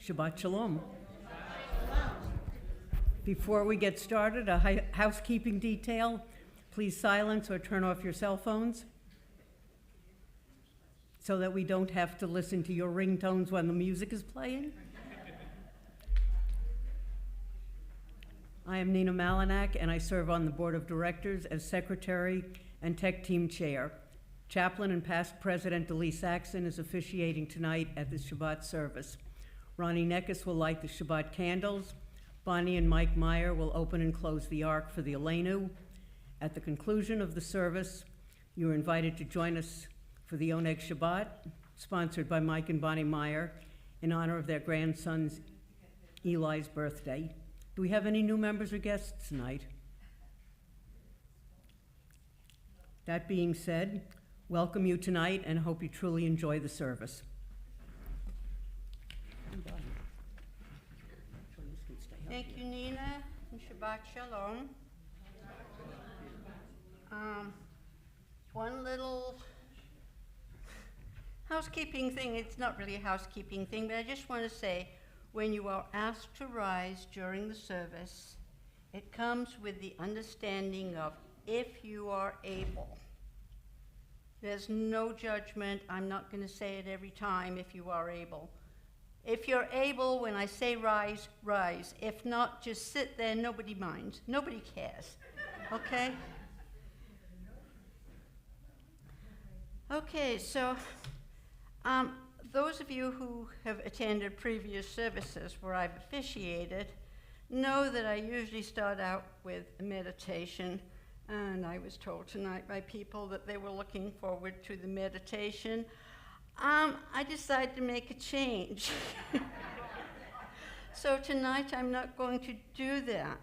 Shabbat Shalom. Before we get started, a housekeeping detail. Please silence or turn off your cell phones so that we don't have to listen to your ringtones when the music is playing. I am Nina Malinak, and I serve on the Board of Directors as Secretary and Tech Team Chair. Chaplain and past President DeLee Saxon is officiating tonight at the Shabbat service. Ronnie Neckes will light the Shabbat candles. Bonnie and Mike Meyer will open and close the Ark for the Aleinu. At the conclusion of the service, you are invited to join us for the Oneg Shabbat, sponsored by Mike and Bonnie Meyer, in honor of their grandson's Eli's birthday. Do we have any new members or guests tonight? That being said, welcome you tonight and hope you truly enjoy the service. Thank you, Nina, and Shabbat Shalom. One little housekeeping thing. It's not really a housekeeping thing, but I just want to say, when you are asked to rise during the service, it comes with the understanding of if you are able. There's no judgment. I'm not going to say it every time, if you are able. If you're able, when I say rise, rise. If not, just sit there. Nobody minds. Nobody cares. Okay? Okay, so those of you who have attended previous services where I've officiated know that I usually start out with a meditation, and I was told tonight by people that they were looking forward to the meditation. I decided to make a change. So tonight I'm not going to do that,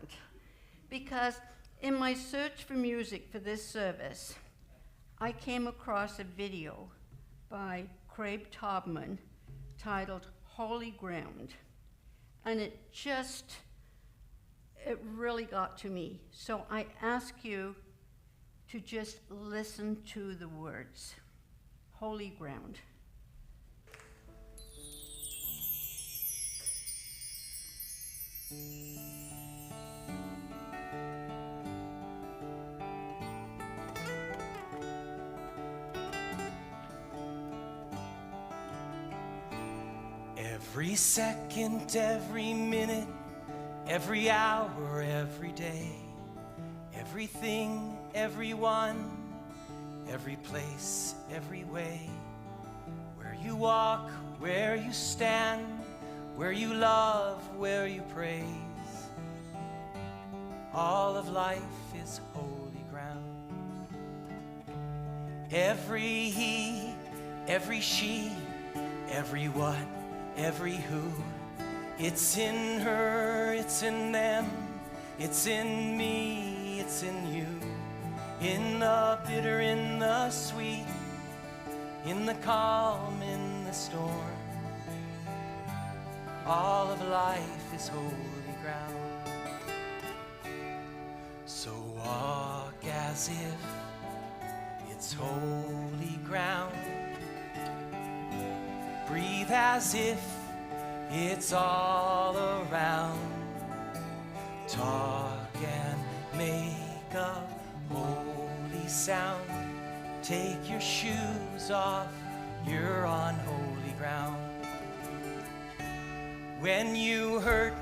because in my search for music for this service, I came across a video by Craig Taubman titled Holy Ground, and it really got to me. So I ask you to just listen to the words, Holy Ground. Every second, every minute, every hour, every day, everything, everyone, every place, every way, where you walk, where you stand, where you love, where you praise, all of life is holy ground. Every he, every she, every what, every who, it's in her, it's in them, it's in me, it's in you, in the bitter, in the sweet, in the calm, in the storm, all of life is holy ground. So walk as if it's holy ground. Breathe as if it's all around. Talk and make a holy sound. Take your shoes off, you're on holy ground. When you hurt,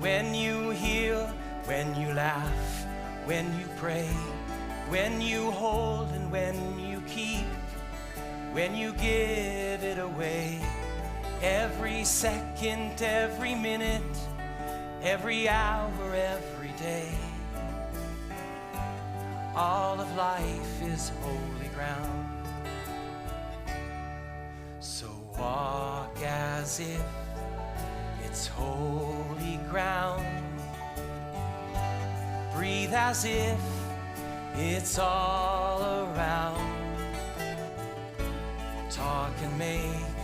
when you heal, when you laugh, when you pray, when you hold and when you keep, when you give it away, every second, every minute, every hour, every day, all of life is holy ground. So walk as if it's holy ground. Breathe as if it's all around. Talk and make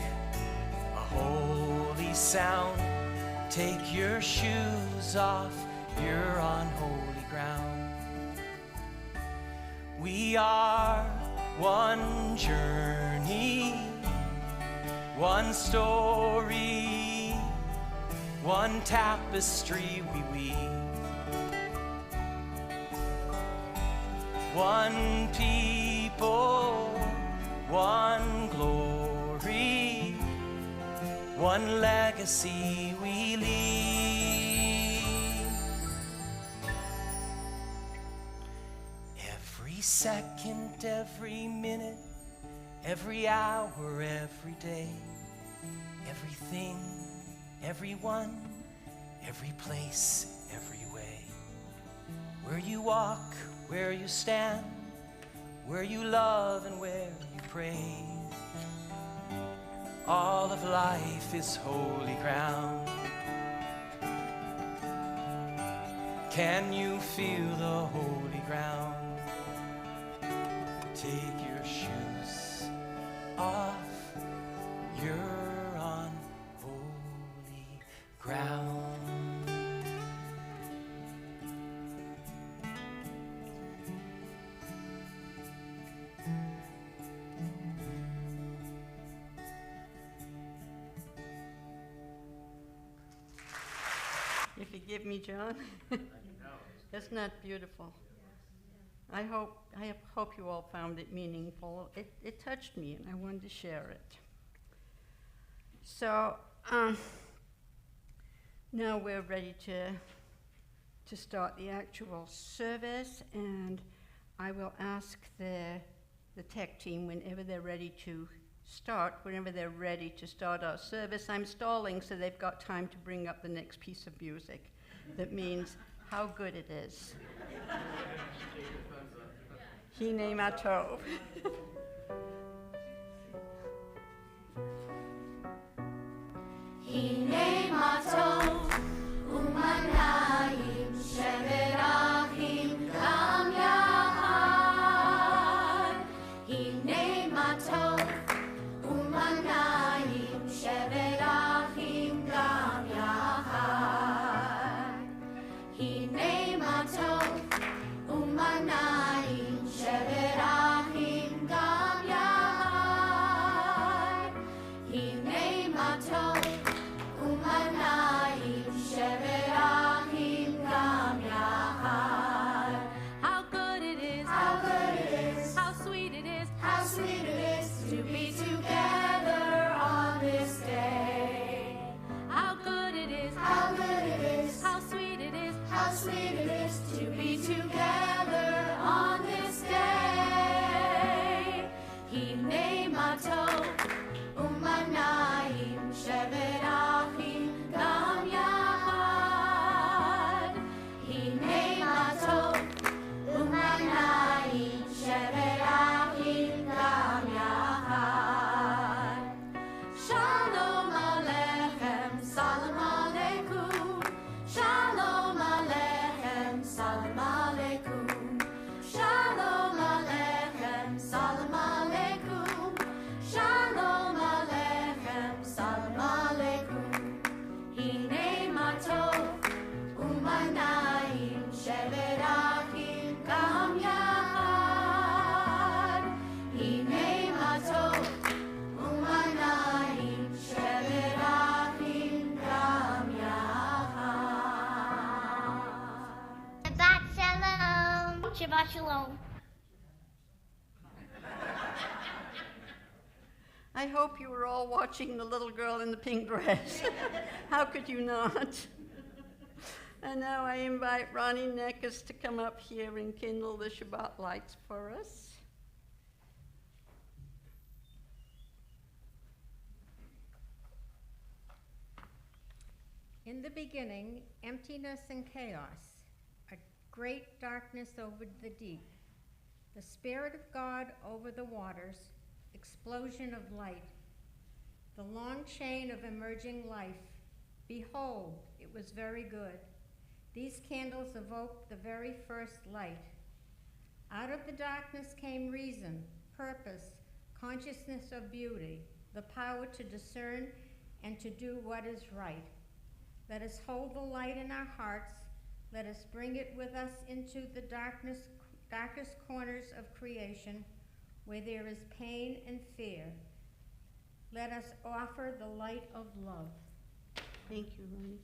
a holy sound. Take your shoes off, you're on holy ground. We are one journey, one story, one tapestry we weave, one people, one glory, one legacy we leave. Every second, every minute, every hour, every day, everything, everyone, every place, every way. Where you walk, where you stand, where you love and where you pray. All of life is holy ground. Can you feel the holy ground? Take your shoes off, you're on holy ground. You forgive me, John? That's not beautiful. I hope you all found it meaningful. It touched me, and I wanted to share it. So now we're ready to start the actual service, and I will ask the tech team whenever they're ready to start our service. I'm stalling so they've got time to bring up the next piece of music. That means how good it is. Hine ma tov. Hine ma tov, umanayim sheverachim gam yahad. Hine ma tov, umanayim sheverachim gam yahad. Hine ma tov, umanayim sheverachim gam yahad. Hine ma tov, umanayim sheverachim gam yahad. How good it is, How good it is, how sweet it is, how sweet it is to be together on this day. how good it is, How good it is, how sweet it is, how sweet it is to be together on this day. Hine ma tov, umanayim sheverachim gam yahad. Hine ma tov, umanayim sheverachim gam yahad. Shalom Aleichem, Salam Aleikum. Shalom Aleichem, Salam Aleikum. Shalom Aleichem, Salam Aleikum. Shalom Aleichem, Salam Aleikum. Hine ma tov, umanayim sheverachim gam yahad. Hine ma tov, umanayim sheverachim gam yahad. Shabbat shalom. Shabbat shalom. I hope you were all watching the little girl in the pink dress. How could you not? And now I invite Ronnie Neckes to come up here and kindle the Shabbat lights for us. In the beginning, emptiness and chaos, a great darkness over the deep, the Spirit of God over the waters, explosion of light, the long chain of emerging life. Behold, it was very good. These candles evoked the very first light. Out of the darkness came reason, purpose, consciousness of beauty, the power to discern and to do what is right. Let us hold the light in our hearts. Let us bring it with us into the darkest corners of creation, where there is pain and fear. Let us offer the light of love. Thank you, Ronnie.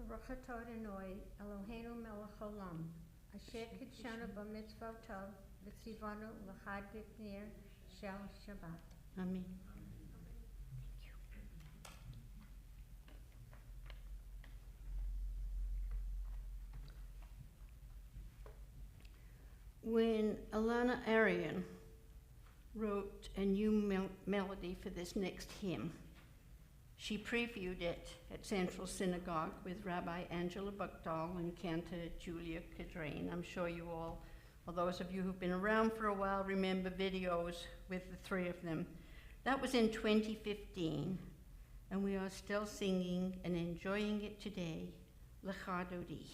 Baruch atah Adonai, Eloheinu melech haolam, asher kitshanu b'mitzvotav v'tzivanu l'chad b'nir shel Shabbat. Amen. When Alana Arian wrote a new melody for this next hymn, she previewed it at Central Synagogue with Rabbi Angela Buckdahl and cantor Julia Cadrain. I'm sure you all, or those of you who've been around for a while, remember videos with the three of them. That was in 2015, and we are still singing and enjoying it today, Lecha Dodi.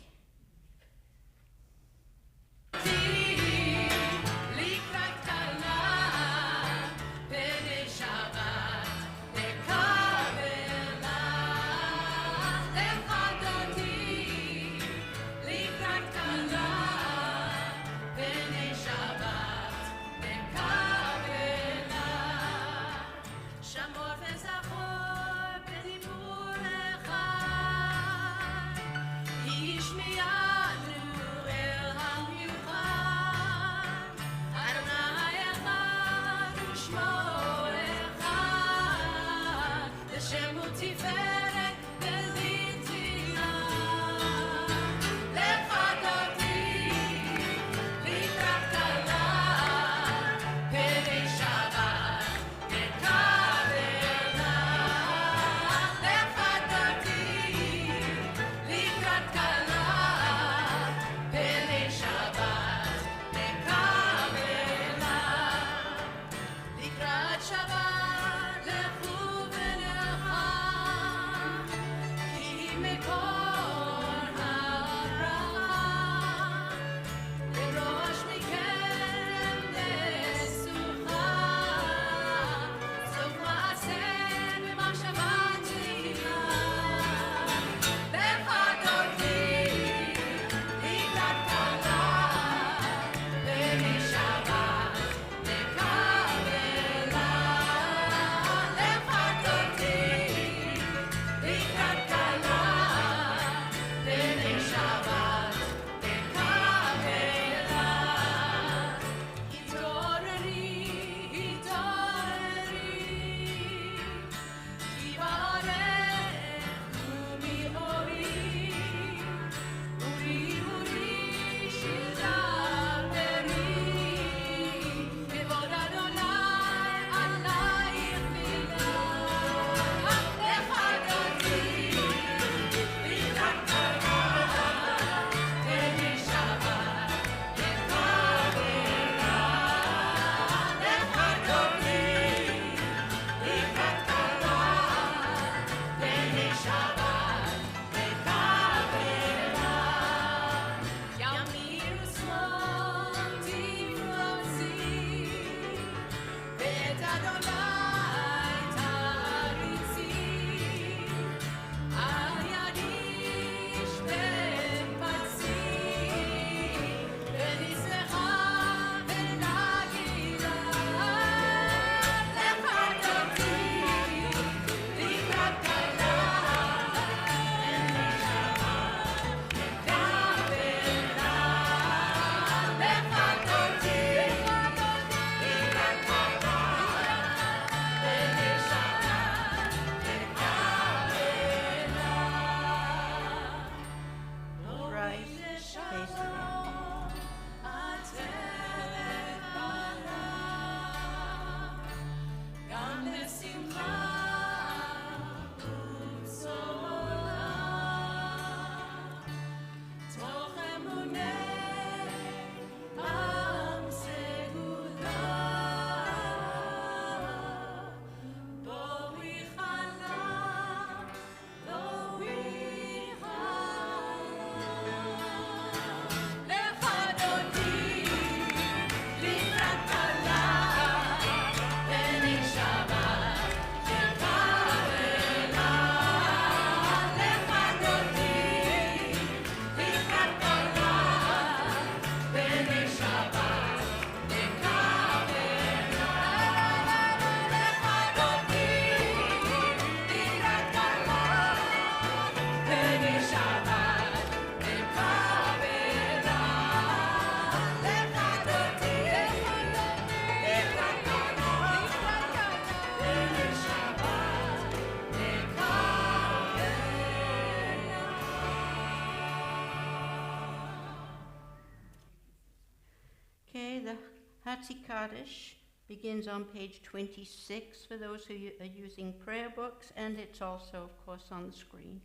Matzi Kaddish begins on page 26 for those who are using prayer books, and it's also, of course, on the screen.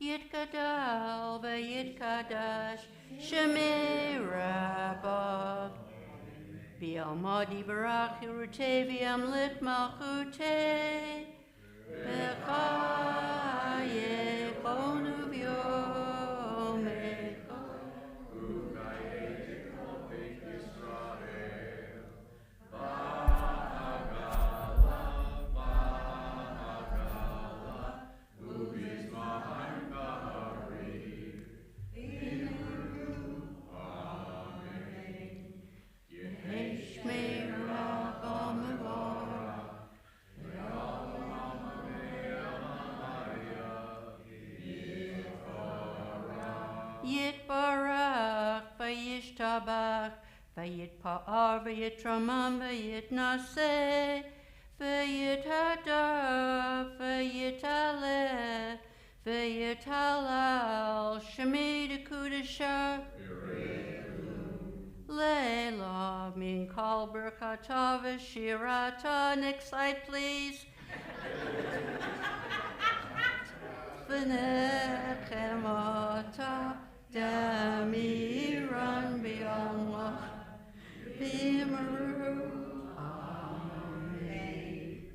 Yitkadal v'yitkadash shemei rabba v'yalmadi barach yirutei v'yamlit malchutei v'chaye chonu v'yomei Yitbarach v'yishtabach v'yitpa'ar v'yitramam v'yitnaseh v'yithadar v'yitaleh v'yitalal shemi dekudasha Leila min kol berkata v'shirata. Next slide, please. V'nechemata damiran b'yalmach b'yimaru. Amen.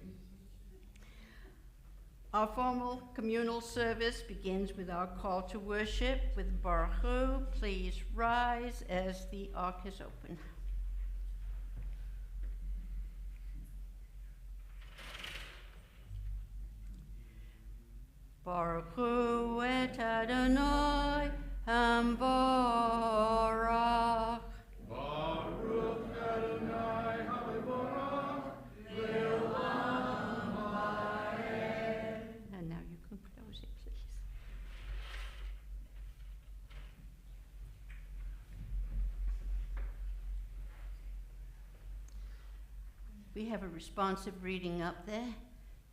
Our formal communal service begins with our call to worship with Baruch Hu. Please rise as the ark is open. Baruch Hu et Adonai Hamborach. Baruch Adonai Hamborach Le'olam Va'ed. And now you can close it, please. We have a responsive reading up there.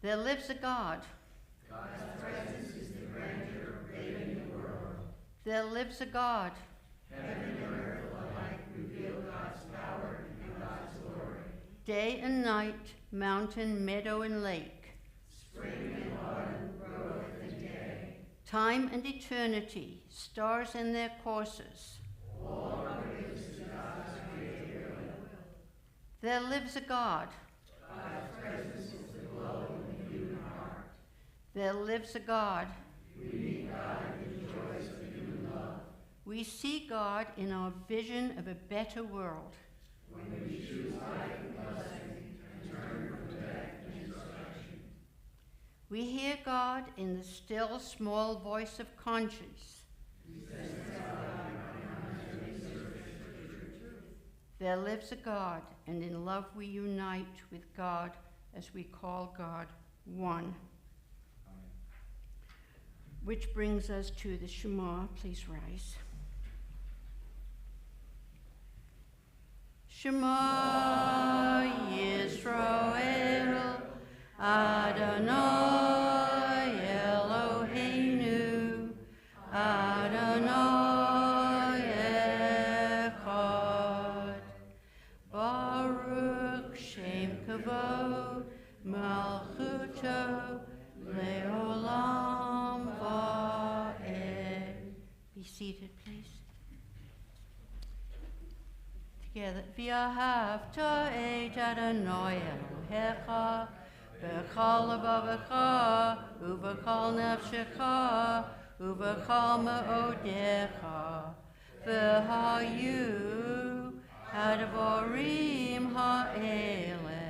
There lives a God. God's presence is the grandeur of creating the world. There lives a God. Heaven and earth alike reveal God's power and God's glory. Day and night, mountain, meadow, and lake. Spring and autumn, growth and day. Time and eternity, stars and their courses. All praise to God's creative will. There lives a God. God's presence is the glow in the human heart. There lives a God. We meet God in the joys of human love. We see God in our vision of a better world. When we choose life and blessing and turn from death and destruction. We hear God in the still small voice of conscience. We sense God and we search for truth. There lives a God, and in love we unite with God as we call God one. Which brings us to the Shema. Please rise. Shema Yisrael Adonai Eloheinu Adonai Echad Baruch Shem Kavod Malchuto Leolam Va'ed. Be seated, please. Together, V'ahavta et Adonai Elohecha V'chal levavecha Uv'chal nefshecha Uv'chal me'odecha V'hayu Advarim ha'ele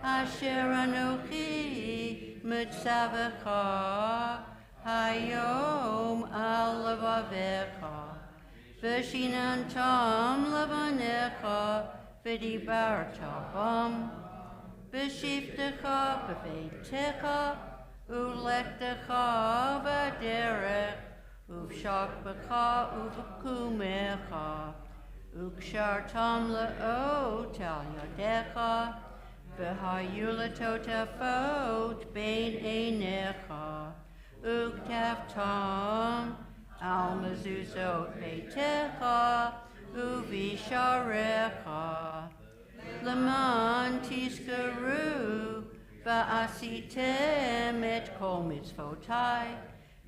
Asher Anochi Mitzavecha Hayom al levavecha V'shinantam levanecha V'dibarta bam V'shiftecha b'veitecha U'lechtecha v'derech Uv'shakbecha uv'kumecha U'kshartam le'ot al yadecha V'hayu letotafot bein einecha U'ktaftam al mezuzot beitecha ובשעריך, למען תזכרו ועשיתם את כל מצוותיי,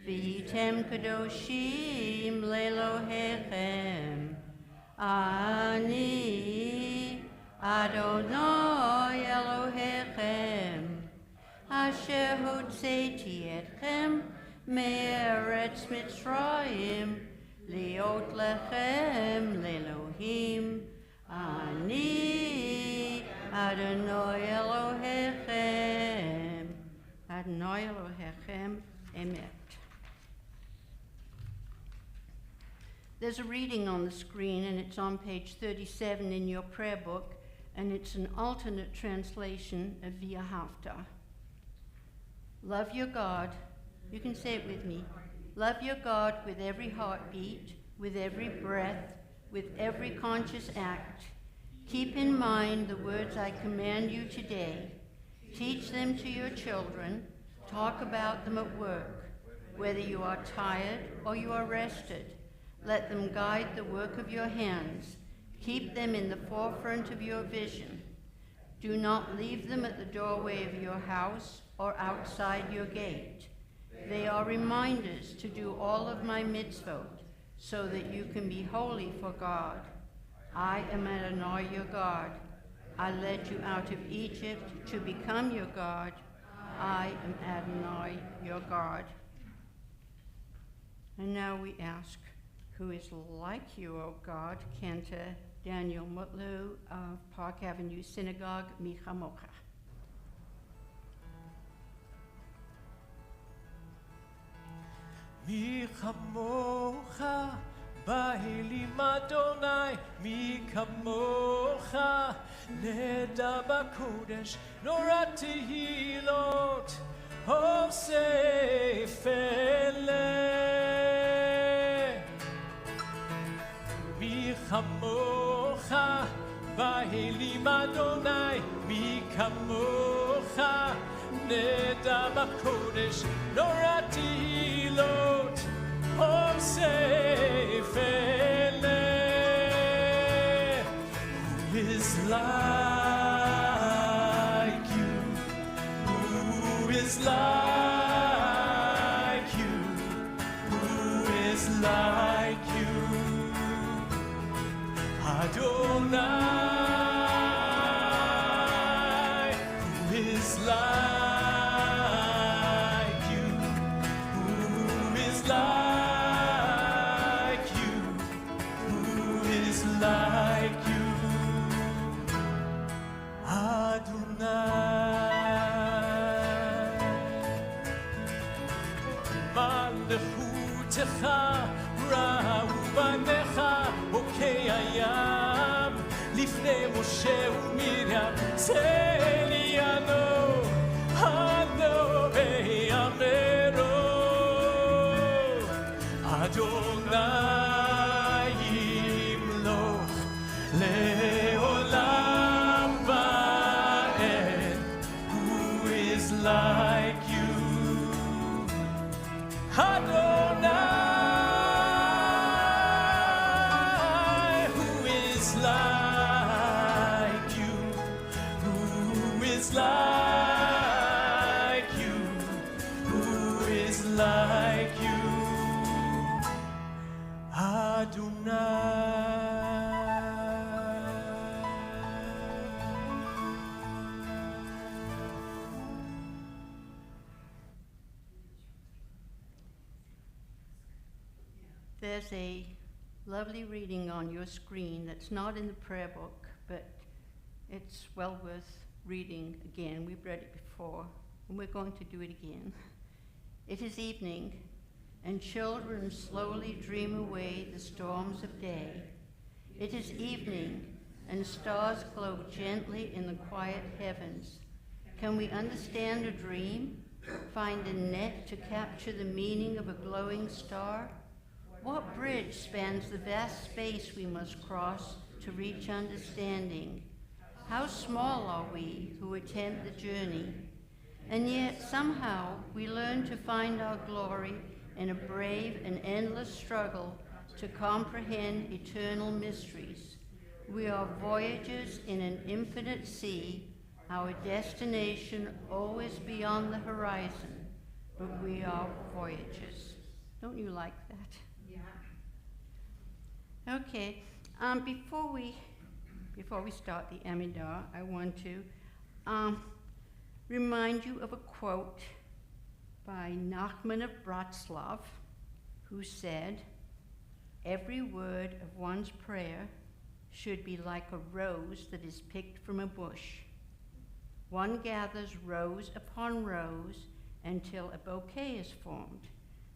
והייתם קדושים לאלוהיכם. אני אדוני אלוהיכם, אשר הוצאתי אתכם מארץ מצרים, להיות לכם לאלוהים. אני אדוני אלוהיכם. אדוני אלוהיכם, אמת. There's a reading on the screen, and it's on page 37 in your prayer book, and it's an alternate translation of Via Hafta. Love your God. You can say it with me. Love your God with every heartbeat, with every breath, with every conscious act. Keep in mind the words I command you today. Teach them to your children. Talk about them at work, whether you are tired or you are rested. Let them guide the work of your hands. Keep them in the forefront of your vision. Do not leave them at the doorway of your house or outside your gate. They are reminders to do all of my mitzvot, so that you can be holy for God. I am Adonai your God. I led you out of Egypt to become your God. I am Adonai your God. And now we ask, who is like you, O God, Cantor Daniel Mutlu of Park Avenue Synagogue, Michamocha. מי כמוך באלים אדוני, מי כמוך נדע בקודש, נורא תהילות עושה פלא. מי כמוך באלים אדוני, מי כמוך נדע בקודש, נורא תהילות עושה פלא. Who is like you? Who is like you? Who is like you? Adonai, who is like you? Who is like you? Who is like you? Adonai, מלכותך ראו בניך בוקי הים לפני משה ומרים צליאנו אנו בימינו אדוני ימלוך לעולם ועד. Who is like you? Adonai, who is like you? Who is like you? Who is like you? Adonai. There's a lovely reading on your screen that's not in the prayer book, but it's well worth reading again. We've read it before, and we're going to do it again. It is evening, and children slowly dream away the storms of day. It is evening, and stars glow gently in the quiet heavens. Can we understand a dream? Find a net to capture the meaning of a glowing star? What bridge spans the vast space we must cross to reach understanding? How small are we who attempt the journey? And yet somehow we learn to find our glory in a brave and endless struggle to comprehend eternal mysteries. We are voyagers in an infinite sea, our destination always beyond the horizon, but we are voyagers. Don't you like that? Yeah. Okay, before we start the Amidah, I want to remind you of a quote by Nachman of Bratslav, who said, "Every word of one's prayer should be like a rose that is picked from a bush. One gathers rose upon rose until a bouquet is formed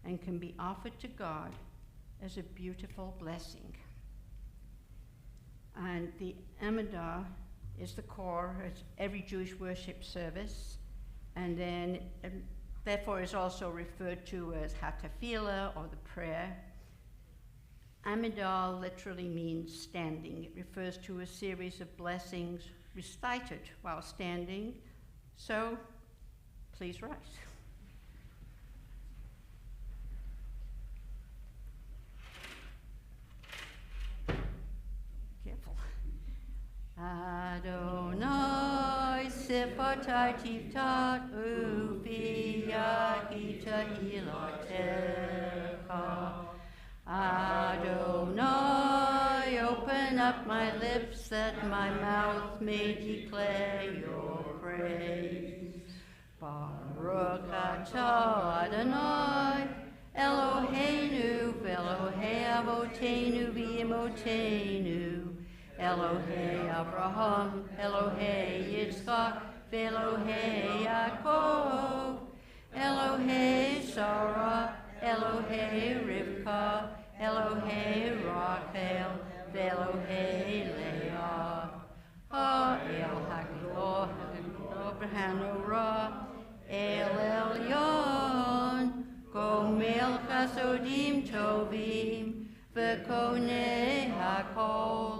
and can be offered to God as a beautiful blessing." And the Amidah is the core of every Jewish worship service, and then therefore is also referred to as Hatafila, or the prayer. Amidah literally means standing. It refers to a series of blessings recited while standing. So please rise. Careful. Adonai sifatai tiftat ufiyah gita ilatecha. Adonai, open up my lips that my mouth may declare your praise. Baruch atah Adonai, Eloheinu v'Elohei Avotenu v'Imotenu, Elohei Abraham, Elohei Yitzchak, v'Elohei Yaakov, Elohei Sarah, Elohei Rivka, Elohei Rachel, v'Elohei Leah. Ha'el Hagidor, Hagidor Ra, El Elyon, Gomel Chasodim Tovim, v'Konei Hakol,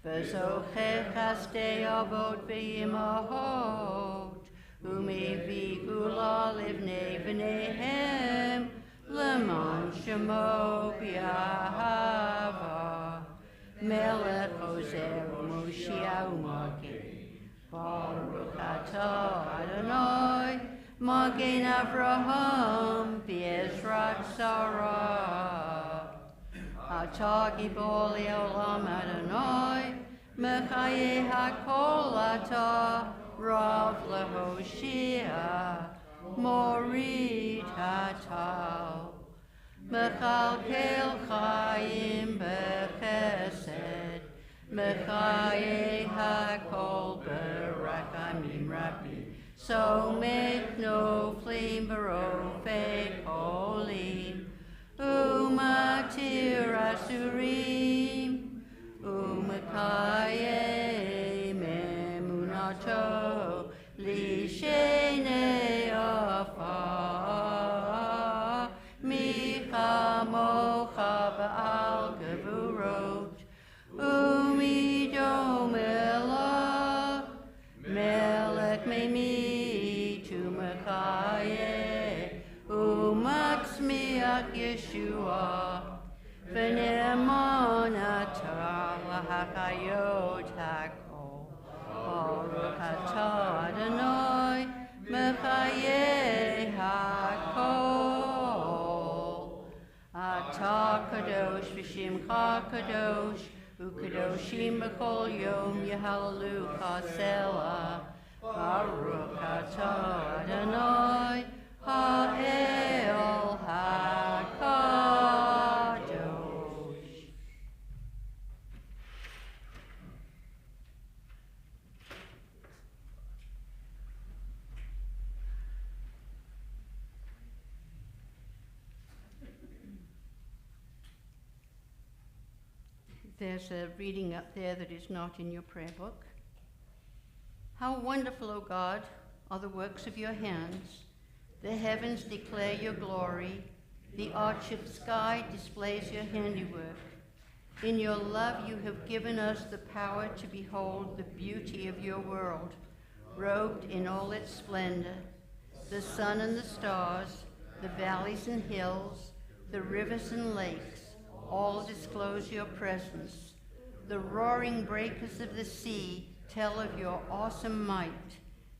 v'Zocheh Chastei Avot v'Imahot, u'mevi gula livnei v'neihem, L'man Shemo B'Yahava, Melech Ozer U'Moshiach U'Magin, Baruch atah Adonai, Magen Avraham V'Ezrat Sarah. Atah Gibor Le'olam Adonai, Mechaye HaKol atah, Rav Lehoshia, Morid Hatal, Mechalkel Chaim Bechesed, Mechaye HaKol Berachamim Rabbi, So make no flame Barofei Kolim, Umatir Asurim, Umakaye Memunato, Lishene Afa, Micha Mocha Ba'al Gevurot, Umidom Elah, Melech Memi Tumakaye, Umatzmiach Yeshua, V'ne'emon atah lahakayot hakol, Baruch atah Adonai, Mechaye hakol. Atah kadosh v'shimcha kadosh, u'kadoshim b'chol yom yehallelucha selah. Baruch atah Adonai, ha'el hakadosh. There's a reading up there that is not in your prayer book. How wonderful, O God, are the works of your hands. The heavens declare your glory. The arch of sky displays your handiwork. In your love you have given us the power to behold the beauty of your world, robed in all its splendor. The sun and the stars, the valleys and hills, the rivers and lakes, all disclose your presence. The roaring breakers of the sea tell of your awesome might.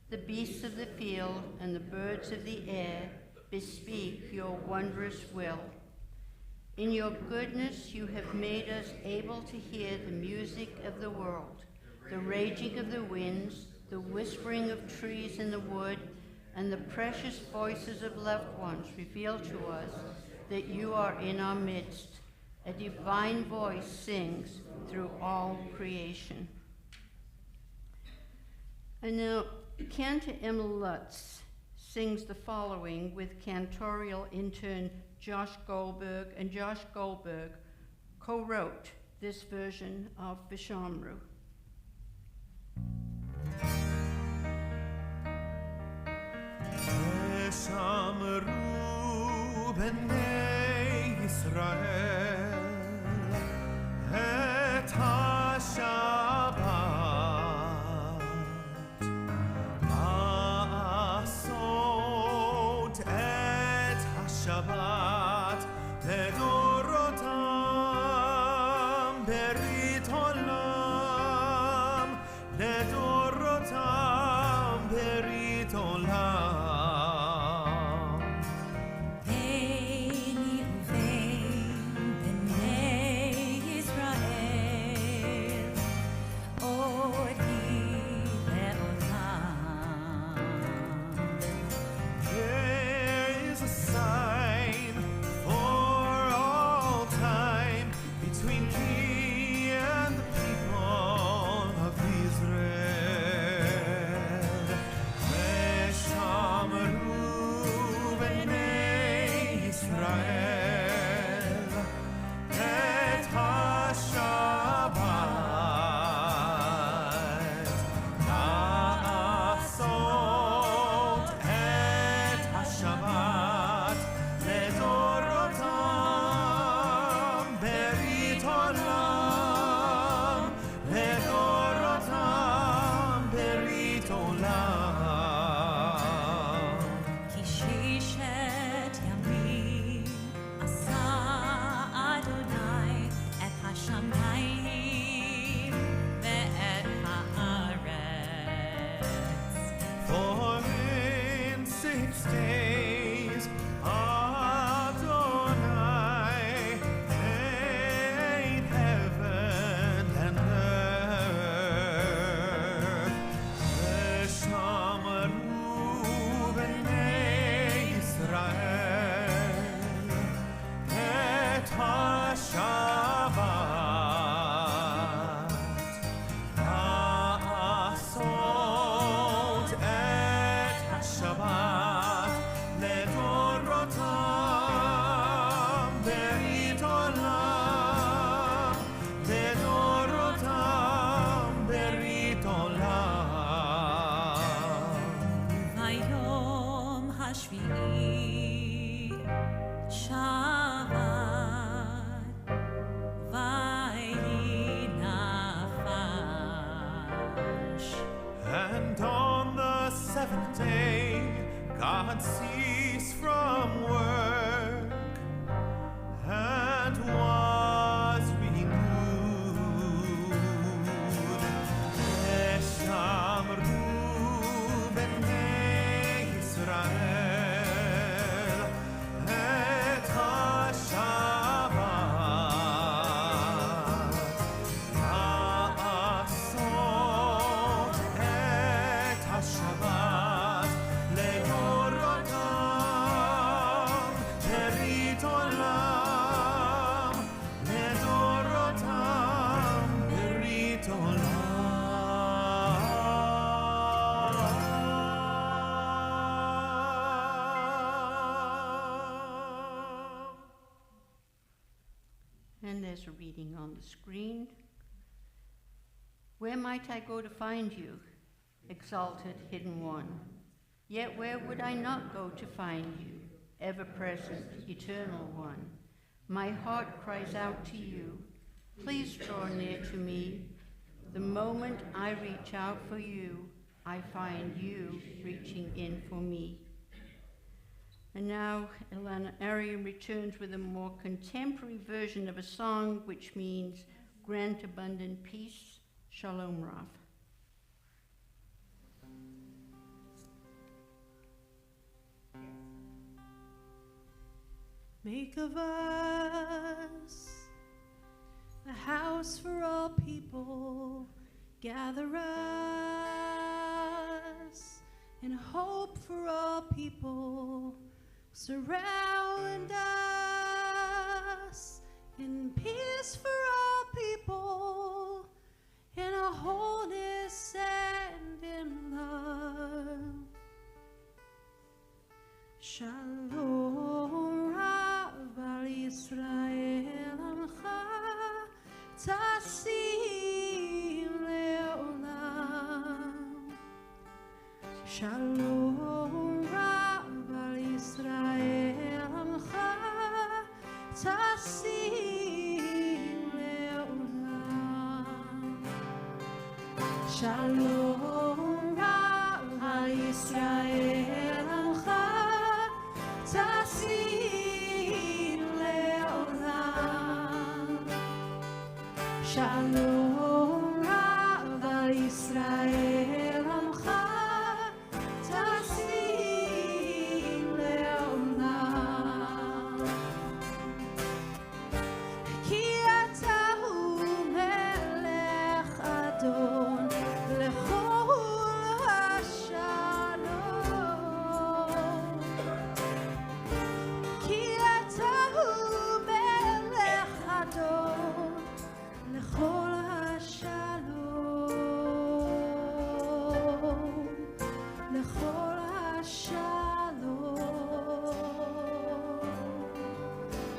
The beasts of the field and the birds of the air bespeak your wondrous will. In your goodness you have made us able to hear the music of the world, the raging of the winds, the whispering of trees in the wood, and the precious voices of loved ones reveal to us that you are in our midst. A divine voice sings through all creation. And now, Cantor Emma Lutz sings the following with cantorial intern Josh Goldberg, and Josh Goldberg co-wrote this version of Vishamru. Vishamru b'nei Yisrael et ha-Shabbat ma'asot et ha-Shabbat ledorotam berit olam ledorotam berit olam. And on the seventh day, God ceased from work and was renewed. Veshamru b'nei Yisrael et ha-Shabbat ma'asot et ha-Shabbat ledorotam berit olam ledorotam berit olam. And there's a reading on the screen. Where might I go to find you, exalted hidden one? Yet where would I not go to find you, ever-present, eternal one? My heart cries out to you. Please draw near to me. The moment I reach out for you, I find you reaching in for me. And now Elana Arian returns with a more contemporary version of a song which means grant abundant peace, Shalom Rav. Make of us a house for all people. Gather us in hope for all people. Surround us in peace for all people. In a wholeness and in love. Shalom Rav al Yisrael Amcha Tasim Leolam. Shalom Rav al Yisrael Amcha Tasim Leolam. Shalom Rav al Yisrael Amcha Tasim Leolam. Shalom Rav al Yisrael Amcha Tasim Leolam. Ki ata hu melech adon lechol hashalom. Ki ata hu melech adon lechol hashalom. Lechol hashalom.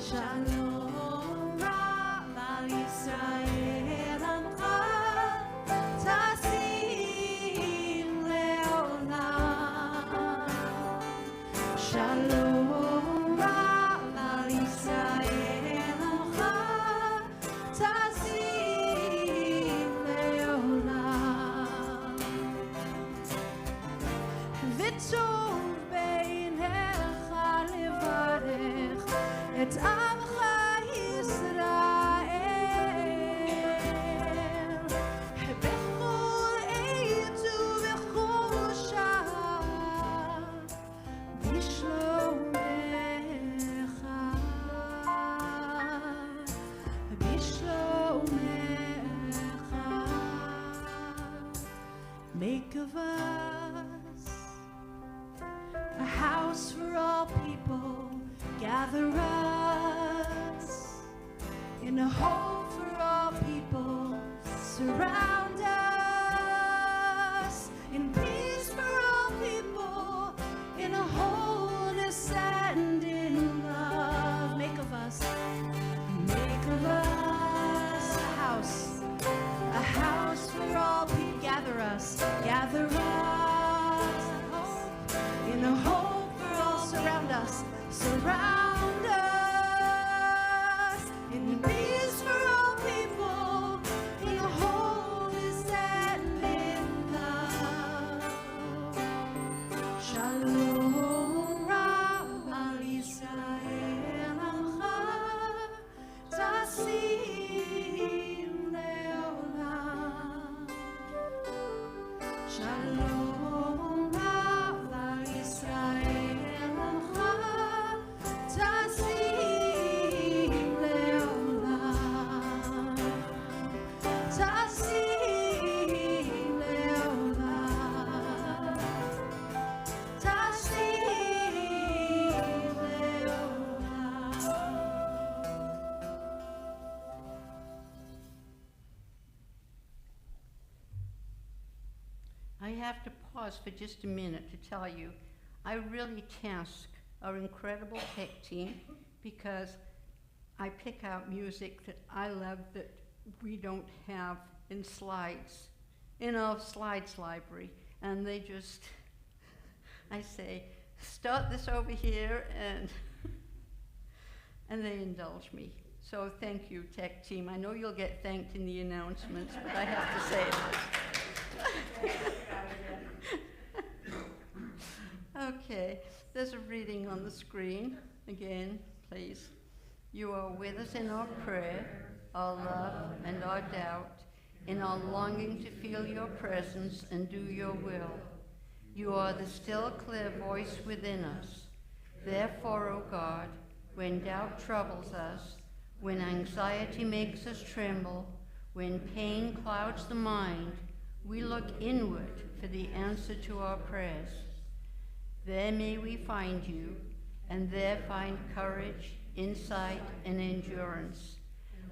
Shalom Rav al Yisrael Amcha Tasim Leolam. Shalom Rav al Yisrael Amcha Tasim Leolam. V'tov beinecha levarech et amcha Yisrael. Bechol eit ubechol shah bishlomecha. Bishlomecha. Make of us a house for all people. Gather us in a home for all people. Surround us in peace for all people. In a wholeness and in love. Make of us a house for all people. Gather us in a hope for all. Surround us in peace for all people. In a wholeness and in love. Shalom Rav al Yisrael Amcha Tasim Leolam. Shalom Rav al Yisrael Amcha Tasim Leolam. Tasim Leolam. Tasim Leolam. I have to pause for just a minute to tell you, I really task our incredible tech team because I pick out music that I love that we don't have in slides, in our slides library. And they just, I say, start this over here, and they indulge me. So thank you, tech team. I know you'll get thanked in the announcements, but I have to say this. Okay, There's a reading on the screen. Again, please. You are with us in our prayer, our love, and our doubt, in our longing to feel your presence and do your will. You are the still, clear voice within us. Therefore, O God, when doubt troubles us, when anxiety makes us tremble, when pain clouds the mind, we look inward for the answer to our prayers. There may we find you, and there find courage, insight, and endurance.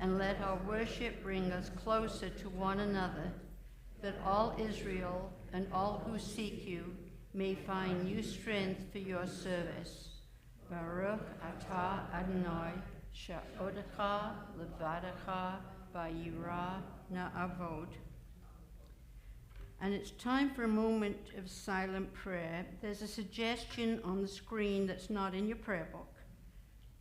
And let our worship bring us closer to one another, that all Israel and all who seek you may find new strength for your service. Baruch atah Adonai, sha'odecha levadecha ba'yirah na'avod. And it's time for a moment of silent prayer. There's a suggestion on the screen that's not in your prayer book,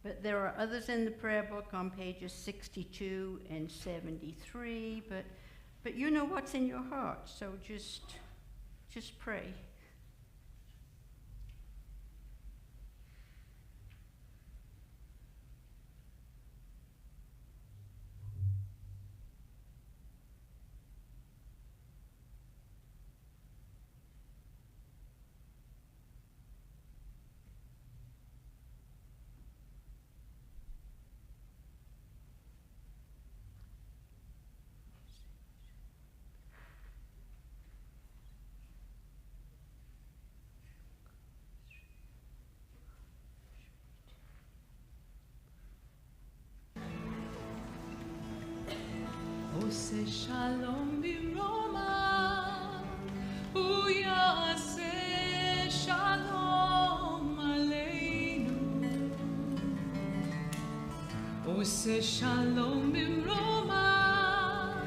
but there are others in the prayer book on pages 62 and 73, but you know what's in your heart, so just pray. עושה שלום במרומה, הוא יעשה שלום עלינו. עושה שלום במרומה,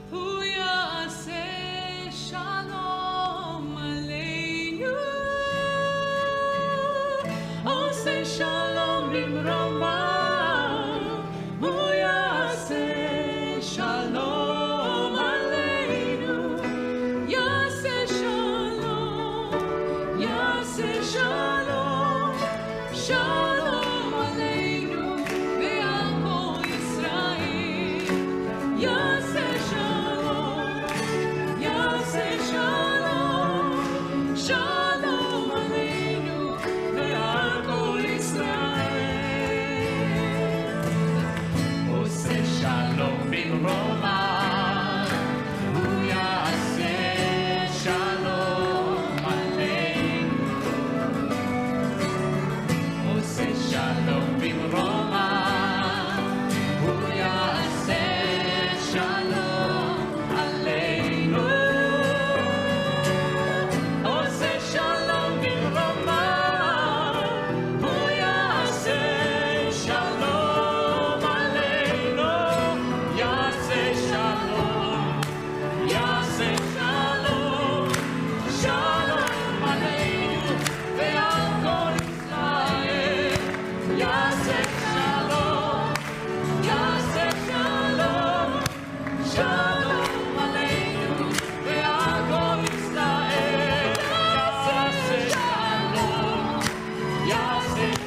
הוא יעשה שלום עלינו. עושה שלום במרומה, Shalom Aleinu, Yaseh Shalom, Yaseh Shalom, Shalom Aleinu, ve'al kol Yisrael. Yaseh Shalom, Yaseh Shalom, Shalom Aleinu, ve'al kol Yisrael. Oseh Shalom bin Roma, hu yaseh shalom aleinu. Oseh shalom bin Roma, hu yaseh shalom aleinu. Oseh shalom bin Roma, hu yaseh shalom aleinu. Yaseh shalom, Yaseh shalom, shalom aleinu, ve'al kol Yisrael. Yaseh shalom, Yaseh shalom, shalom aleinu, ve'al kol Yisrael. Yaseh shalom, Yaseh shalom,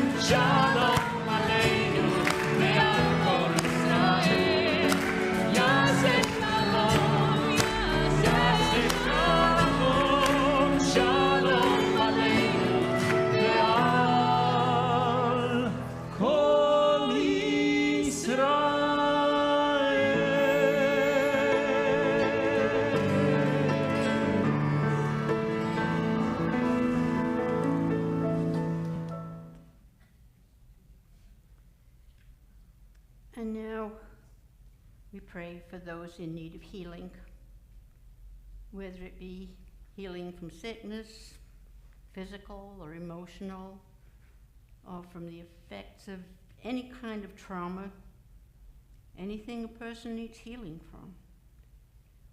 shalom aleinu, ve'al kol Yisrael. Yaseh shalom, Yaseh shalom, shalom aleinu, ve'al kol And now we pray for those in need of healing, whether it be healing from sickness, physical or emotional, or from the effects of any kind of trauma, anything a person needs healing from.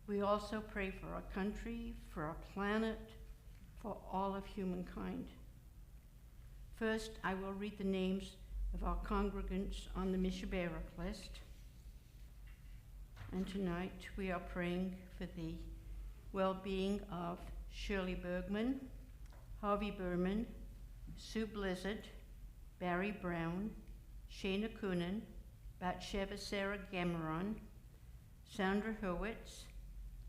We also pray for our country, for our planet, for all of humankind. First, I will read the names of our congregants on the Mishaberach list. And tonight we are praying for the well-being of Shirley Bergman, Harvey Berman, Sue Blizzard, Barry Brown, Shana Coonan, Bathsheba Sarah Gameron, Sandra Hurwitz,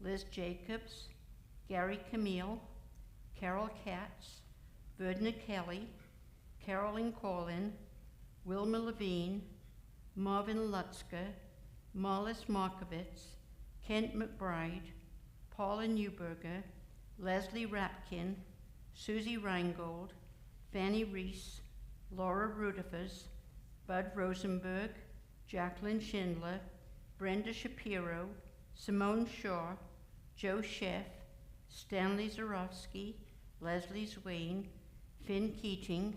Liz Jacobs, Gary Camille, Carol Katz, Verdna Kelly, Carolyn Collin, Wilma Levine, Marvin Lutzka, Marlis Markovitz, Kent McBride, Paula Newberger, Leslie Rapkin, Susie Reingold, Fanny Reese, Laura Rudifers, Bud Rosenberg, Jacqueline Schindler, Brenda Shapiro, Simone Shaw, Joe Sheff, Stanley Zarofsky, Leslie Swain, Finn Keating,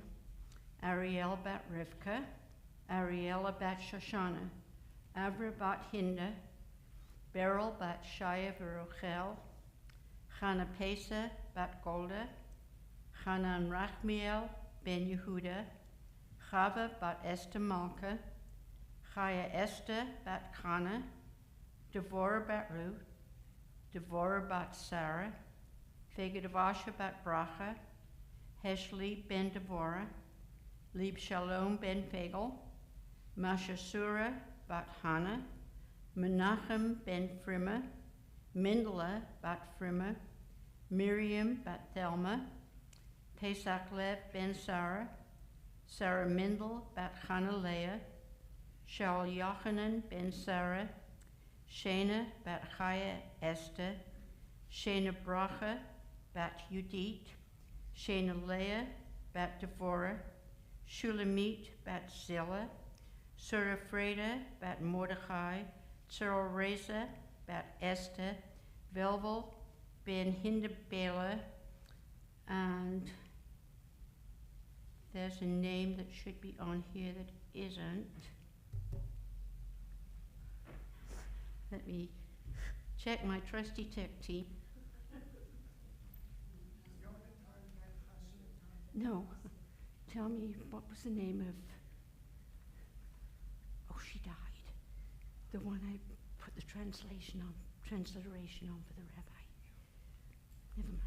Ariel Bat Rivka, Ariella Bat Shoshana, Avra Bat Hinda, Beryl Bat Shaya Verochel, Chana Pesa Bat Golda, Hanan Rachmiel Ben Yehuda, Chava Bat Esther Malka, Chaya Esther Bat Chana, Devorah Bat Ruth, Devorah Bat Sarah, Fegadavasha Bat Bracha, Heshli Ben Devorah, Lieb Shalom Ben Fagel, Masha Surah Bat Hannah, Menachem Ben Frimmer, Mindela Bat Frimmer, Miriam Bat Thelma, Pesach Lev Ben Sarah, Sarah Mindel Bat Chanalea, Shaul Yochanan Ben Sarah, Shana Bat Chaya Esther, Shana Bracha Bat Yudit, Shana Leah Bat Devorah, Shulamit Bat Zillah, Surah Freda Bat Mordechai, Cyril Reza Bat Esther, Velvel Ben Hindabela, and there's a name that should be on here that isn't. Let me check my trusty tech team. No, tell me, what was the name of, oh, she died. The one I put the transliteration on for the rabbi. Never mind.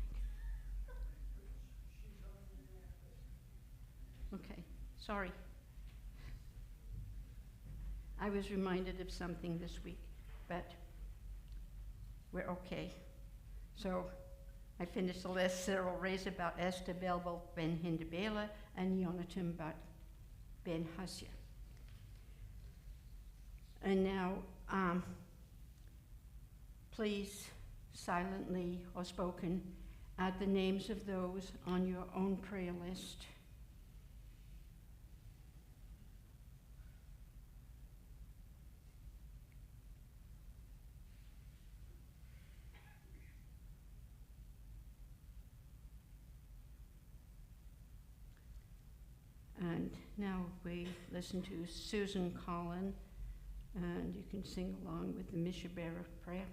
Okay, sorry. I was reminded of something this week, but we're okay. So I finished the list. Cyril Reza about Esther Belbel Ben Hindabela and Yonatan about Ben Hasya. And now, please silently or spoken add the names of those on your own prayer list. And now we listen to Susan Collin, and you can sing along with the Mishabara prayer.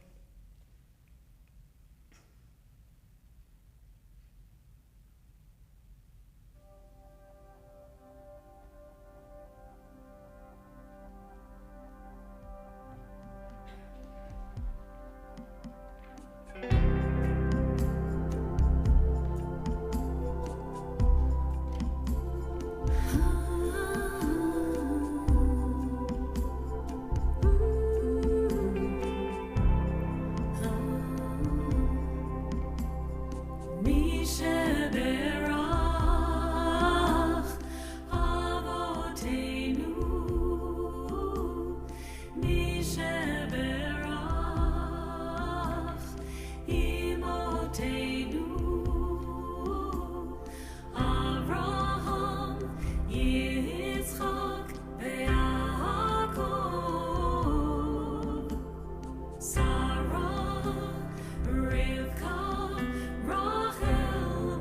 Rivka, Rachel,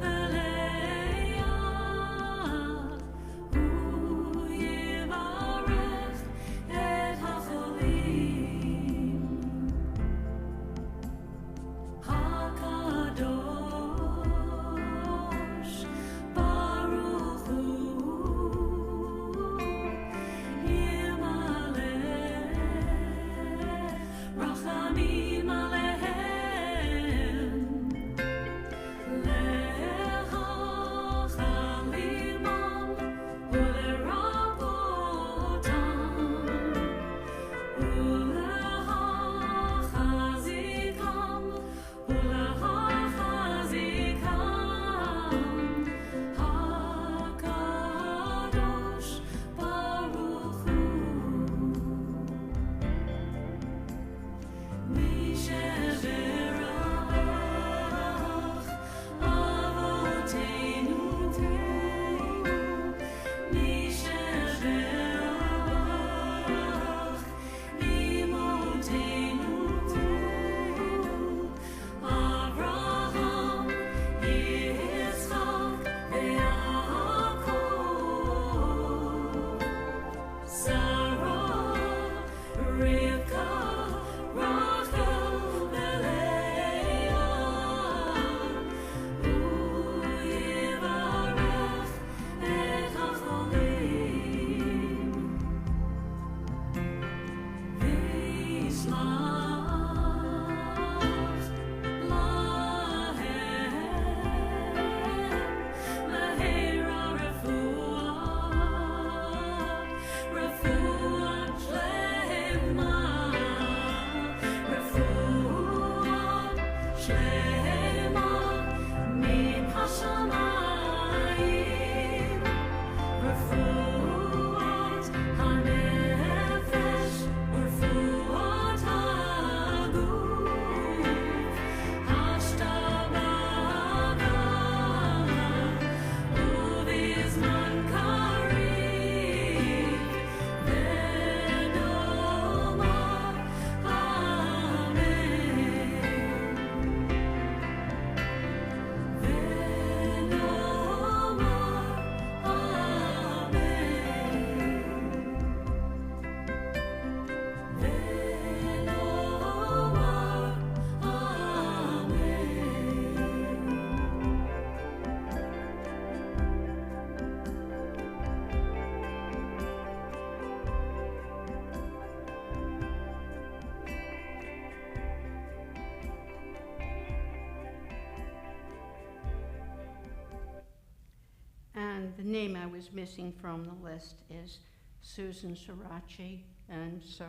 the name I was missing from the list is Susan Srirachi, and so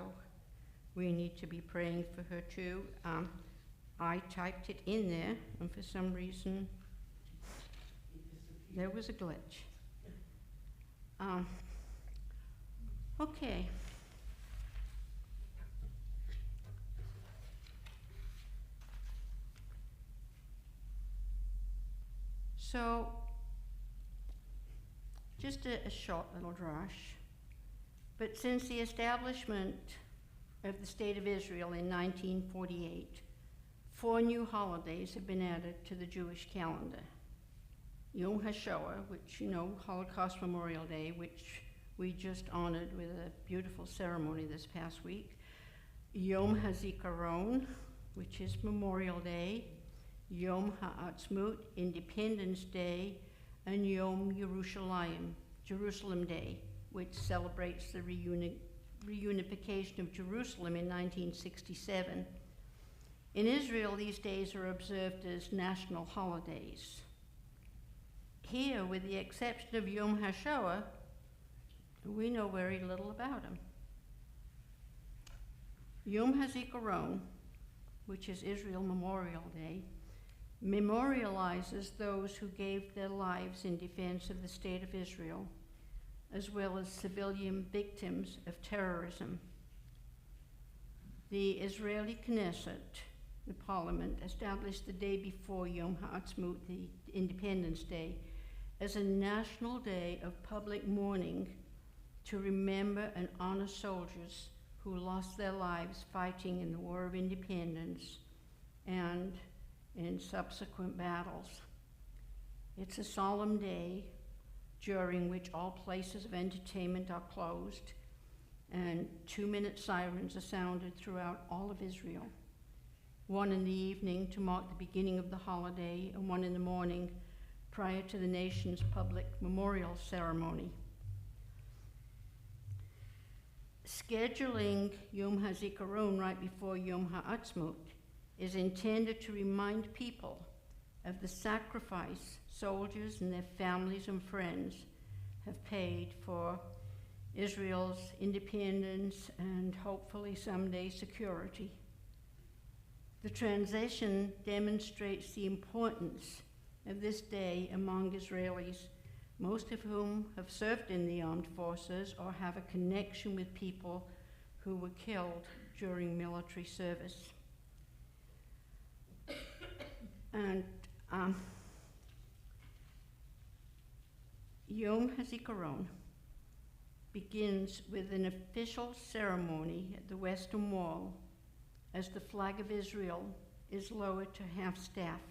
we need to be praying for her too. I typed it in there, and for some reason, there was a glitch. Okay. So, just a short little drush. But since the establishment of the State of Israel in 1948, 4 new holidays have been added to the Jewish calendar. Yom HaShoah, which you know, Holocaust Memorial Day, which we just honored with a beautiful ceremony this past week. Yom HaZikaron, which is Memorial Day. Yom HaAtzmaut, Independence Day. And Yom Yerushalayim, Jerusalem Day, which celebrates the reunification of Jerusalem in 1967. In Israel, these days are observed as national holidays. Here, with the exception of Yom HaShoah, we know very little about him. Yom HaZikaron, which is Israel Memorial Day, memorializes those who gave their lives in defense of the State of Israel, as well as civilian victims of terrorism. The Israeli Knesset, the parliament, established the day before Yom HaAtzmaut, the Independence Day, as a national day of public mourning to remember and honor soldiers who lost their lives fighting in the War of Independence and in subsequent battles. It's a solemn day during which all places of entertainment are closed and 2-minute sirens are sounded throughout all of Israel. 1 in the evening to mark the beginning of the holiday, and 1 in the morning prior to the nation's public memorial ceremony. Scheduling Yom HaZikaron right before Yom HaAtzmaut is intended to remind people of the sacrifice soldiers and their families and friends have paid for Israel's independence and hopefully someday security. The transition demonstrates the importance of this day among Israelis, most of whom have served in the armed forces or have a connection with people who were killed during military service. And Yom HaZikaron begins with an official ceremony at the Western Wall as the flag of Israel is lowered to half-staff.